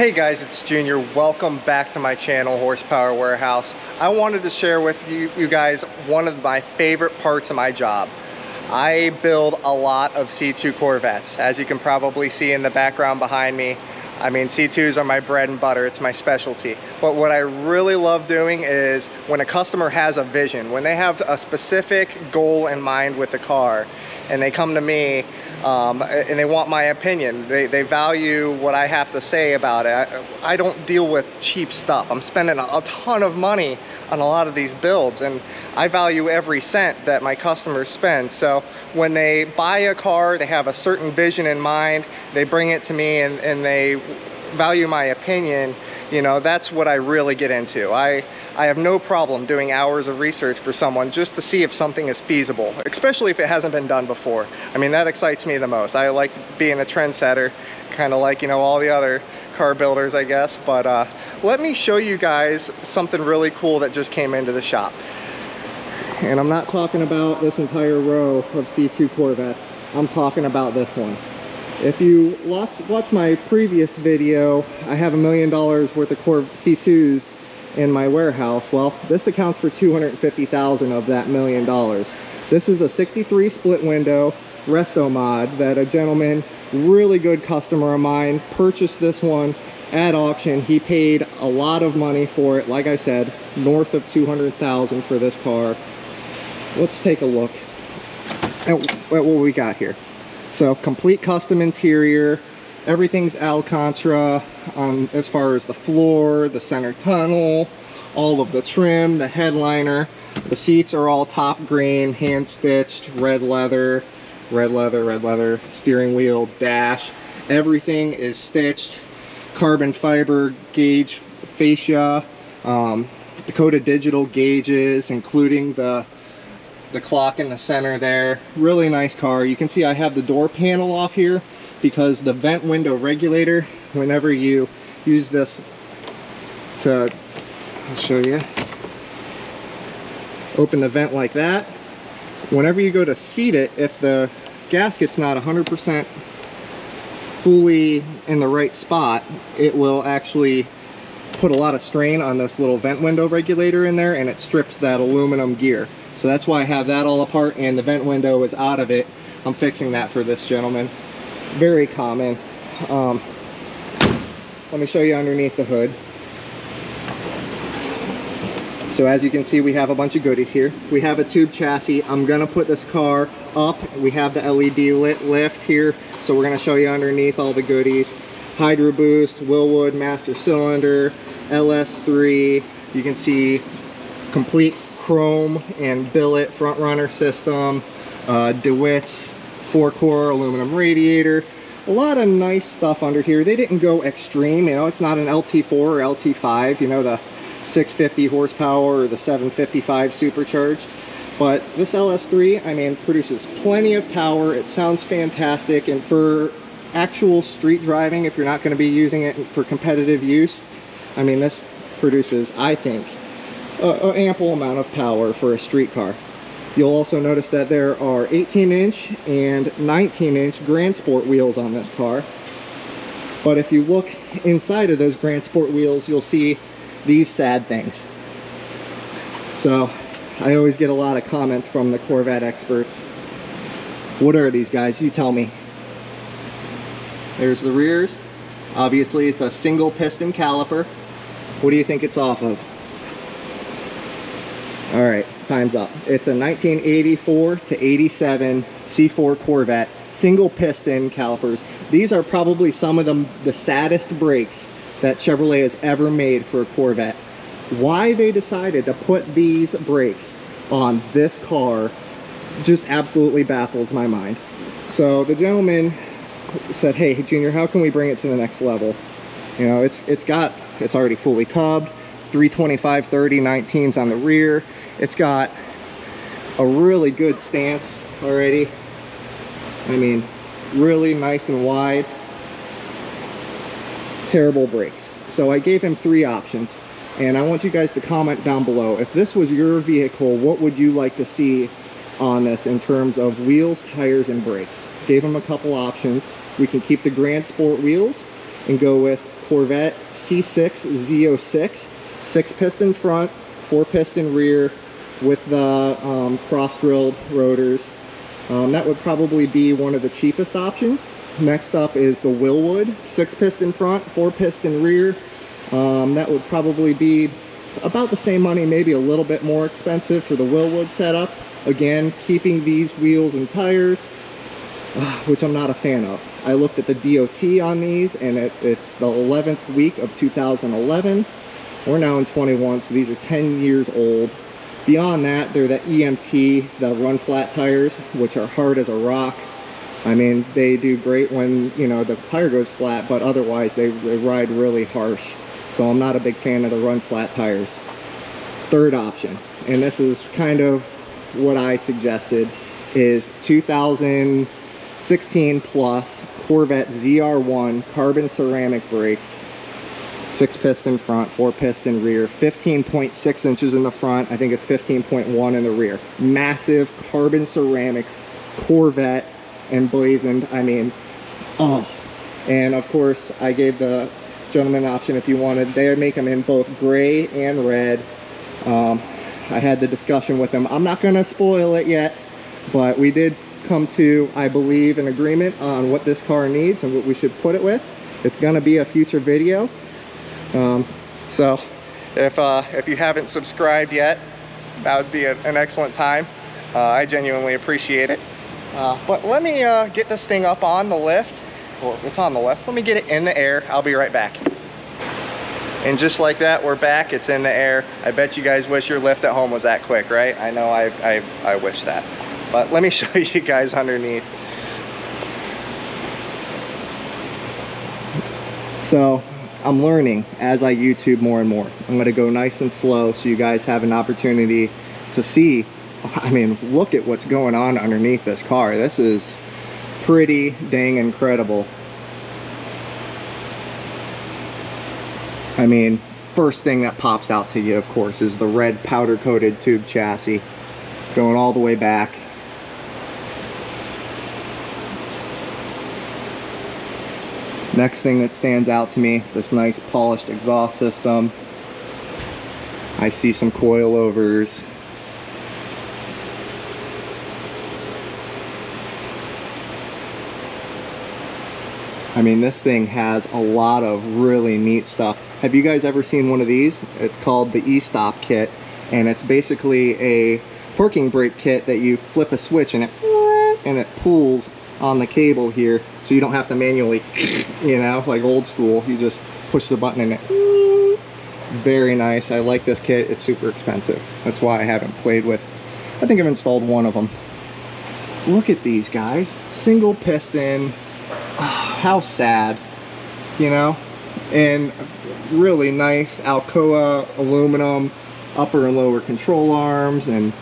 Hey guys, it's Junior. Welcome back to my channel, Horsepower Warehouse. I wanted to share with you guys one of my favorite parts of my job. I build a lot of C2 Corvettes. As you can probably see in the background behind me, I mean, C2s are my bread and butter. It's my specialty. But what I really love doing is when a customer has a vision, when they have a specific goal in mind with the car, and they come to me and they want my opinion. They value what I have to say about it. I don't deal with cheap stuff. I'm spending a ton of money on a lot of these builds, and I value every cent that my customers spend. So when they buy a car, they have a certain vision in mind, they bring it to me and they value my opinion. You know, that's what I really get into. I have no problem doing hours of research for someone just to see if something is feasible, especially if it hasn't been done before. I mean, that excites me the most. I like being a trendsetter, kind of like, you know, all the other car builders, I guess. But let me show you guys something really cool that just came into the shop. And I'm not talking about this entire row of C2 Corvettes. I'm talking about this one. If you watch my previous video, I have $1 million worth of C2s in my warehouse. Well, this accounts for $250,000 of that $1 million. This is a 63 split window resto mod that a gentleman, really good customer of mine, purchased this one at auction. He paid a lot of money for it. Like I said, north of $200,000 for this car. Let's take a look at what we got here. So complete custom interior, everything's Alcantara as far as the floor, the center tunnel, all of the trim, the headliner. The seats are all top green, hand stitched, red leather, steering wheel, dash. Everything is stitched, carbon fiber gauge fascia, Dakota digital gauges, including the clock in the center there. Really nice car. You can see I have the door panel off here because the vent window regulator, whenever you use this to, I'll show you, open the vent like that, whenever you go to seat it, if the gasket's not 100% fully in the right spot, it will actually put a lot of strain on this little vent window regulator in there, and it strips that aluminum gear. So that's why I have that all apart, and the vent window is out of it. I'm fixing that for this gentleman. Very common. Let me show you underneath the hood. So as you can see, we have a bunch of goodies here. We have a tube chassis. I'm gonna put this car up. We have the LED lit lift here. So we're gonna show you underneath all the goodies. Hydro Boost, Wilwood master cylinder, LS3. You can see complete chrome and billet front runner system, DeWitt's 4-core aluminum radiator. A lot of nice stuff under here. They didn't go extreme, you know, it's not an LT4 or LT5, you know, the 650 horsepower or the 755 supercharged. But this LS3, I mean, produces plenty of power. It sounds fantastic, and for actual street driving, if you're not going to be using it for competitive use, I mean, this produces, I think, an ample amount of power for a street car. You'll also notice that there are 18-inch and 19-inch Grand Sport wheels on this car. But if you look inside of those Grand Sport wheels, you'll see these sad things. So I always get a lot of comments from the Corvette experts. What are these, guys? You tell me. There's the rears. Obviously, it's a single piston caliper. What do you think it's off of? All right, time's up. It's a 1984 to 87 C4 Corvette, single piston calipers. These are probably some of the saddest brakes that Chevrolet has ever made for a Corvette. Why they decided to put these brakes on this car just absolutely baffles my mind. So the gentleman said, hey Junior, how can we bring it to the next level? You know, it's already fully tubbed. 325/30 19s on the rear. It's got a really good stance already. I mean, really nice and wide. Terrible brakes. So I gave him 3 options, and I want you guys to comment down below, if this was your vehicle, what would you like to see on this in terms of wheels, tires, and brakes? Gave him a couple options. We can keep the Grand Sport wheels and go with Corvette C6 Z06, 6 pistons front, 4 piston rear with the cross-drilled rotors. That would probably be one of the cheapest options. Next up is the Wilwood, 6 piston front, 4 piston rear. That would probably be about the same money, maybe a little bit more expensive for the Wilwood setup. Again, keeping these wheels and tires, which I'm not a fan of. I looked at the DOT on these, and it's the 11th week of 2011. We're now in 21, so these are 10 years old. Beyond that, they're the EMT, the run flat tires, which are hard as a rock. I mean, they do great when, you know, the tire goes flat, but otherwise they ride really harsh. So I'm not a big fan of the run flat tires. Third option, and this is kind of what I suggested, is 2016 plus Corvette ZR1 carbon ceramic brakes. 6 piston front, 4 piston rear, 15.6 inches in the front. I think it's 15.1 in the rear. Massive carbon ceramic Corvette emblazoned. I mean, oh. And of course, I gave the gentleman an option if you wanted. They make them in both gray and red. I had the discussion with them. I'm not going to spoil it yet, but we did come to, I believe, an agreement on what this car needs and what we should put it with. It's going to be a future video. So if you haven't subscribed yet, that would be an excellent time. I genuinely appreciate it. But let me get this thing up on the lift. Well, it's on the lift. Let me get it in the air. I'll be right back. And just like that, we're back. It's in the air. I bet you guys wish your lift at home was that quick, right? I know I wish that. But let me show you guys underneath. So I'm learning as I YouTube more and more. I'm gonna go nice and slow so you guys have an opportunity to see. I mean, look at what's going on underneath this car. This is pretty dang incredible. I mean, first thing that pops out to you, of course, is the red powder coated tube chassis going all the way back. Next thing that stands out to me, this nice polished exhaust system. I see some coilovers. I mean, this thing has a lot of really neat stuff. Have you guys ever seen one of these? It's called the E-Stop kit, and it's basically a parking brake kit that you flip a switch and it pulls on the cable here, so you don't have to manually, you know, like old school. You just push the button and it. Very nice. I like this kit. It's super expensive. That's why I haven't played with. I think I've installed one of them. Look at these guys. Single piston. Oh, how sad, you know? And really nice Alcoa aluminum upper and lower control arms, and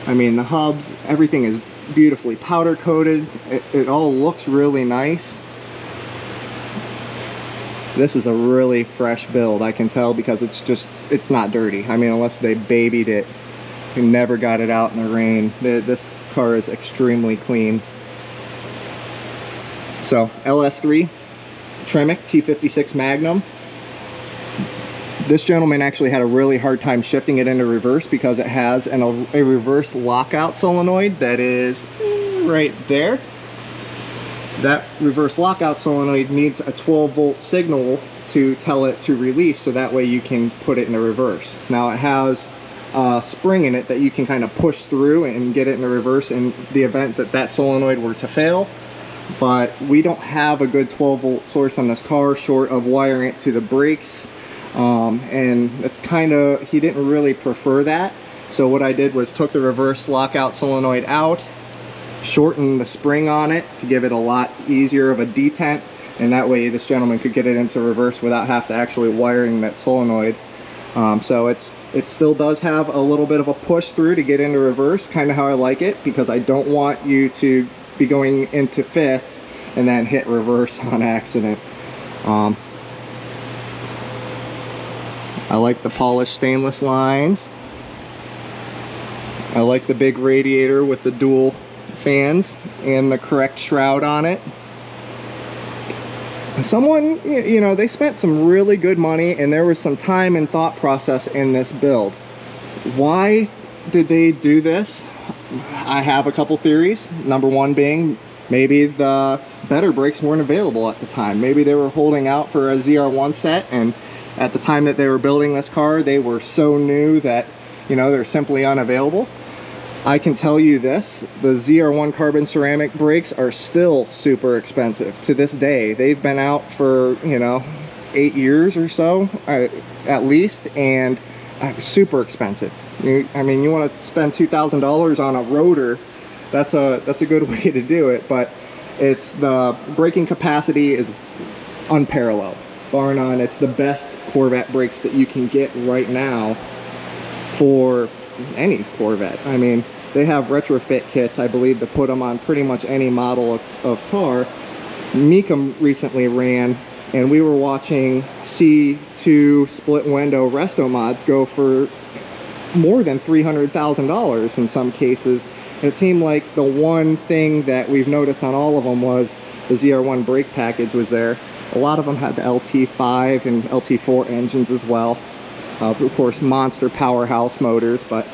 I mean the hubs, everything is beautifully powder coated. It all looks really nice. This is a really fresh build, I can tell, because it's not dirty. I mean, unless they babied it and never got it out in the rain. This car is extremely clean. So LS3 Tremec T56 Magnum. This gentleman actually had a really hard time shifting it into reverse because it has a reverse lockout solenoid that is right there. That reverse lockout solenoid needs a 12-volt signal to tell it to release, so that way you can put it in the reverse. Now it has a spring in it that you can kind of push through and get it in the reverse in the event that that solenoid were to fail. But we don't have a good 12-volt source on this car short of wiring it to the brakes. And it's kind of, he didn't really prefer that. So what I did was took the reverse lockout solenoid out, shortened the spring on it to give it a lot easier of a detent, and that way this gentleman could get it into reverse without having to actually wiring that solenoid. So it still does have a little bit of a push through to get into reverse, kind of how I like it, because I don't want you to be going into fifth and then hit reverse on accident. I like the polished stainless lines. I like the big radiator with the dual fans and the correct shroud on it. Someone, you know, they spent some really good money, and there was some time and thought process in this build. Why did they do this? I have a couple theories. Number one being maybe the better brakes weren't available at the time. Maybe they were holding out for a ZR1 set, and at the time that they were building this car, they were so new that, you know, they're simply unavailable. I can tell you this, the ZR1 carbon ceramic brakes are still super expensive to this day. They've been out for, you know, 8 years or so, at least, and super expensive. I mean, you want to spend $2,000 on a rotor, that's a good way to do it, but it's the braking capacity is unparalleled. Bar none, it's the best Corvette brakes that you can get right now for any Corvette. I mean, they have retrofit kits, I believe, to put them on pretty much any model of car. Mika recently ran, and we were watching C2 split window resto mods go for more than $300,000 in some cases. It seemed like the one thing that we've noticed on all of them was the ZR1 brake package was there. A lot of them had the LT5 and LT4 engines as well. Of course, monster powerhouse motors, but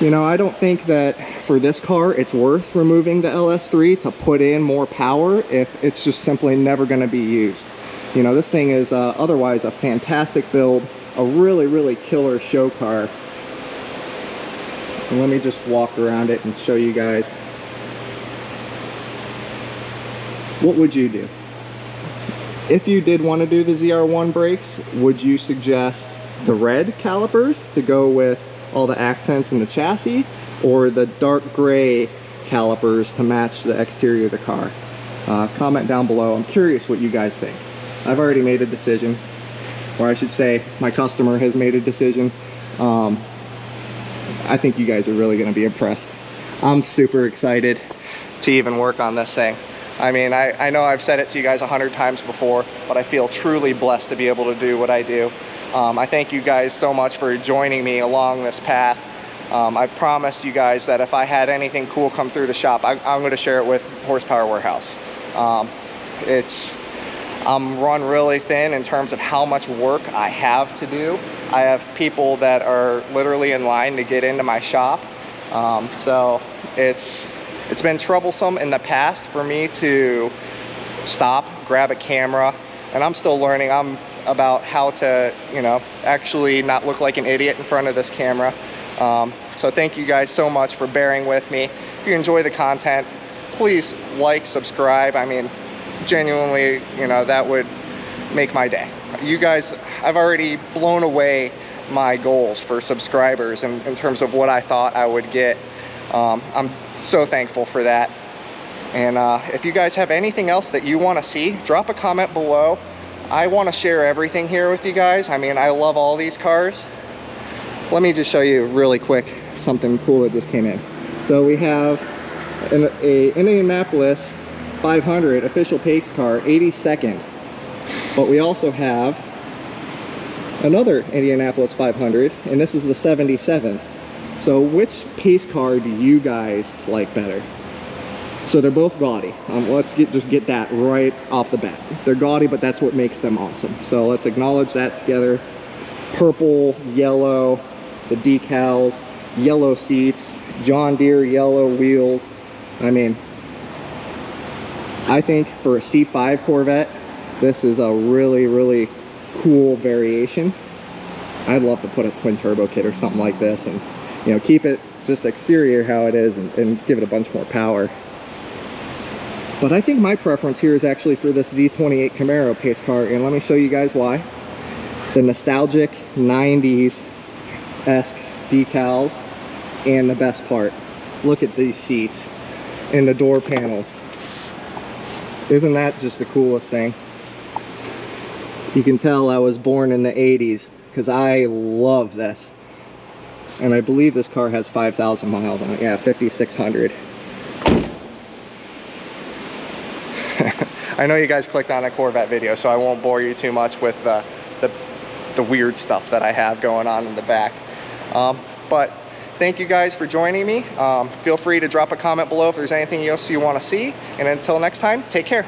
you know, I don't think that for this car it's worth removing the LS3 to put in more power if it's just simply never going to be used. You know, this thing is otherwise a fantastic build, a really killer show car. And let me just walk around it and show you guys. What would you do? If you did want to do the ZR1 brakes, would you suggest the red calipers to go with all the accents in the chassis, or the dark gray calipers to match the exterior of the car? Comment down below. I'm curious what you guys think. I've already made a decision, or I should say my customer has made a decision. I think you guys are really going to be impressed. I'm super excited to even work on this thing. I mean, I know I've said it to you guys 100 times before, but I feel truly blessed to be able to do what I do. I thank you guys so much for joining me along this path. I promised you guys that if I had anything cool come through the shop, I'm going to share it with Horsepower Warehouse. I'm run really thin in terms of how much work I have to do. I have people that are literally in line to get into my shop. So it's been troublesome in the past for me to stop, grab a camera, and I'm still learning. I'm about how to, you know, actually not look like an idiot in front of this camera. So thank you guys so much for bearing with me. If you enjoy the content, please like, subscribe. I mean, genuinely, you know, that would make my day. You guys, I've already blown away my goals for subscribers in terms of what I thought I would get. I'm so thankful for that. And if you guys have anything else that you want to see, drop a comment below. I want to share everything here with you guys. I mean, I love all these cars. Let me just show you really quick something cool that just came in. So we have an Indianapolis 500 official pace car, 82nd. But we also have another Indianapolis 500, and this is the 77th. So which pace car do you guys like better? So they're both gaudy. Let's just get that right off the bat. They're gaudy, but that's what makes them awesome. So let's acknowledge that together. Purple, yellow, the decals, yellow seats, John Deere yellow wheels. I mean, I think for a C5 Corvette, this is a really cool variation. I'd love to put a twin turbo kit or something like this and, you know, keep it just exterior how it is and give it a bunch more power. But I think my preference here is actually for this Z28 Camaro pace car, and let me show you guys why. The nostalgic 90s-esque decals, and the best part, look at these seats and the door panels. Isn't that just the coolest thing? You can tell I was born in the 80s because I love this. And I believe this car has 5,000 miles on it. Yeah, 5,600. I know you guys clicked on a Corvette video, so I won't bore you too much with the weird stuff that I have going on in the back. But thank you guys for joining me. Feel free to drop a comment below if there's anything else you want to see. And until next time, take care.